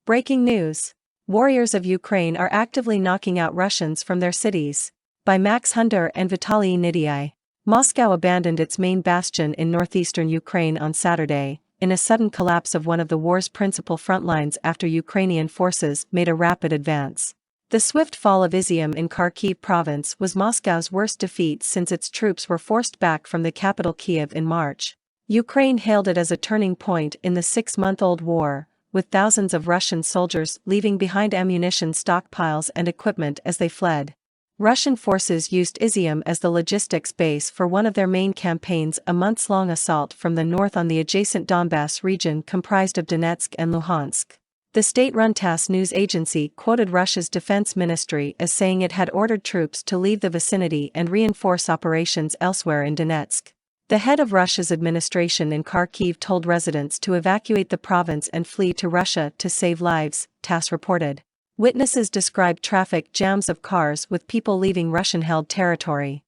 Breaking news. Warriors of Ukraine are actively knocking out Russians from their cities. By Max Hunder and Vitaly Nidii. Moscow abandoned its main bastion in northeastern Ukraine on Saturday, in a sudden collapse of one of the war's principal front lines after Ukrainian forces made a rapid advance. The swift fall of Izium in Kharkiv province was Moscow's worst defeat since its troops were forced back from the capital Kiev in March. Ukraine hailed it as a turning point in the 6-month-old war, with thousands of Russian soldiers leaving behind ammunition stockpiles and equipment as they fled. Russian forces used Izium as the logistics base for one of their main campaigns, a months-long assault from the north on the adjacent Donbass region comprised of Donetsk and Luhansk. The state-run TASS news agency quoted Russia's defense ministry as saying it had ordered troops to leave the vicinity and reinforce operations elsewhere in Donetsk. The head of Russia's administration in Kharkiv told residents to evacuate the province and flee to Russia to save lives, TASS reported. Witnesses described traffic jams of cars with people leaving Russian-held territory.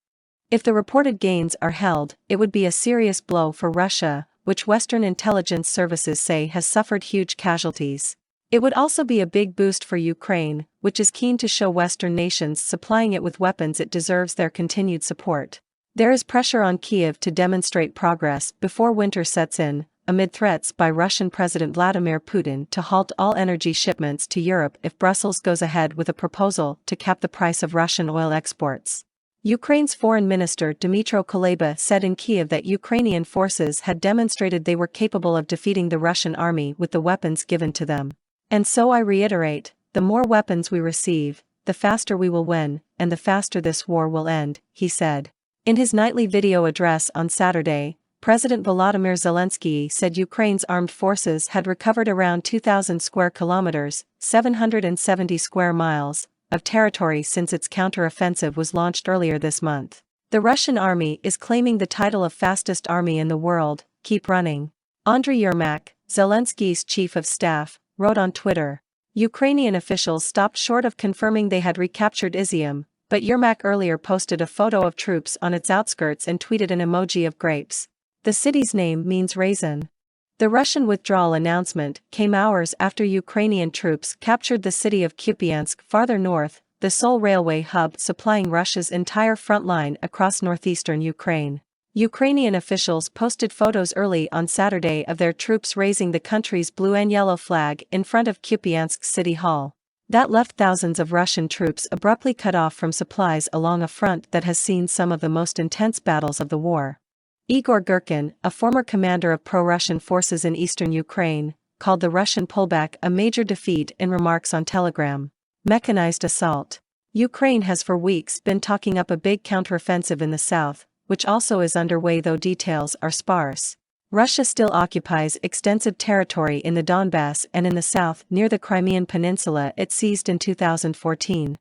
If the reported gains are held, it would be a serious blow for Russia, which Western intelligence services say has suffered huge casualties. It would also be a big boost for Ukraine, which is keen to show Western nations supplying it with weapons it deserves their continued support. There is pressure on Kyiv to demonstrate progress before winter sets in, amid threats by Russian President Vladimir Putin to halt all energy shipments to Europe if Brussels goes ahead with a proposal to cap the price of Russian oil exports. Ukraine's Foreign Minister Dmytro Kuleba said in Kyiv that Ukrainian forces had demonstrated they were capable of defeating the Russian army with the weapons given to them. And so I reiterate, the more weapons we receive, the faster we will win, and the faster this war will end, he said. In his nightly video address on Saturday, President Volodymyr Zelensky said Ukraine's armed forces had recovered around 2,000 square kilometers, 770 square miles, of territory since its counter-offensive was launched earlier this month. The Russian army is claiming the title of fastest army in the world. Keep running. Andriy Yermak, Zelensky's chief of staff, wrote on Twitter. Ukrainian officials stopped short of confirming they had recaptured Izium, but Yermak earlier posted a photo of troops on its outskirts and tweeted an emoji of grapes. The city's name means raisin. The Russian withdrawal announcement came hours after Ukrainian troops captured the city of Kupiansk farther north, the sole railway hub supplying Russia's entire front line across northeastern Ukraine. Ukrainian officials posted photos early on Saturday of their troops raising the country's blue and yellow flag in front of Kupiansk City Hall. That left thousands of Russian troops abruptly cut off from supplies along a front that has seen some of the most intense battles of the war. Igor Girkin, a former commander of pro-Russian forces in eastern Ukraine, called the Russian pullback a major defeat in remarks on Telegram. Mechanized assault. Ukraine has for weeks been talking up a big counteroffensive in the south, which also is underway though details are sparse. Russia still occupies extensive territory in the Donbass and in the south near the Crimean Peninsula it seized in 2014.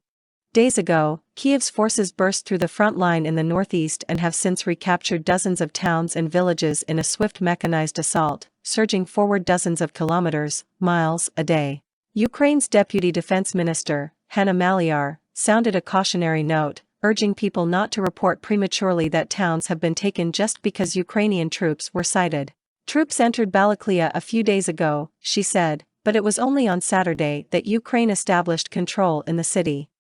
Days ago, Kyiv's forces burst through the front line in the northeast and have since recaptured dozens of towns and villages in a swift mechanized assault, surging forward dozens of miles a day. Ukraine's deputy defense minister, Hanna Maliar, sounded a cautionary note, urging people not to report prematurely that towns have been taken just because Ukrainian troops were sighted. Troops entered Balaklia a few days ago, she said, but it was only on Saturday that Ukraine established control in the city.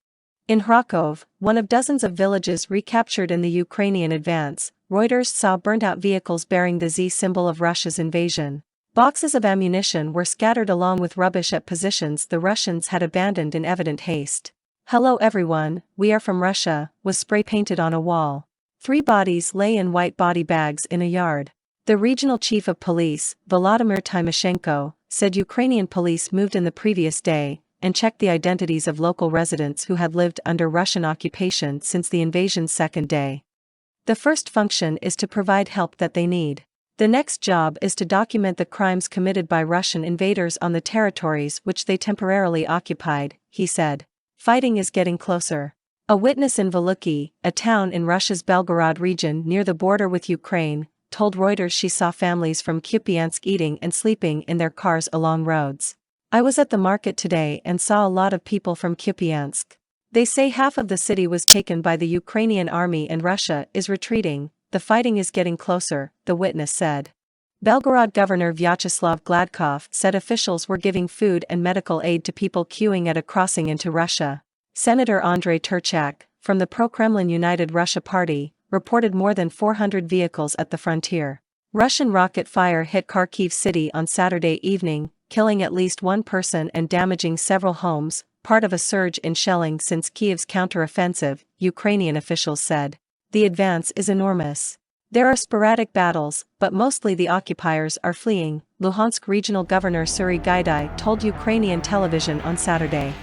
In Kharkov, one of dozens of villages recaptured in the Ukrainian advance, Reuters saw burnt-out vehicles bearing the Z symbol of Russia's invasion. Boxes of ammunition were scattered along with rubbish at positions the Russians had abandoned in evident haste. "Hello everyone, we are from Russia," was spray-painted on a wall. 3 bodies lay in white body bags in a yard. The regional chief of police, Volodymyr Tymoshenko, said Ukrainian police moved in the previous day and checked the identities of local residents who had lived under Russian occupation since the invasion's second day. The first function is to provide help that they need. The next job is to document the crimes committed by Russian invaders on the territories which they temporarily occupied, he said. Fighting is getting closer. A witness in Veluki, a town in Russia's Belgorod region near the border with Ukraine, told Reuters she saw families from Kupiansk eating and sleeping in their cars along roads. "I was at the market today and saw a lot of people from Kupiansk. They say half of the city was taken by the Ukrainian army and Russia is retreating. The fighting is getting closer," the witness said. Belgorod Governor Vyacheslav Gladkov said officials were giving food and medical aid to people queuing at a crossing into Russia. Senator Andrei Turchak, from the pro-Kremlin United Russia Party, reported more than 400 vehicles at the frontier. Russian rocket fire hit Kharkiv city on Saturday evening, killing at least one person and damaging several homes, part of a surge in shelling since Kyiv's counter-offensive, Ukrainian officials said. The advance is enormous. There are sporadic battles, but mostly the occupiers are fleeing, Luhansk Regional Governor Suri Gaidai told Ukrainian television on Saturday.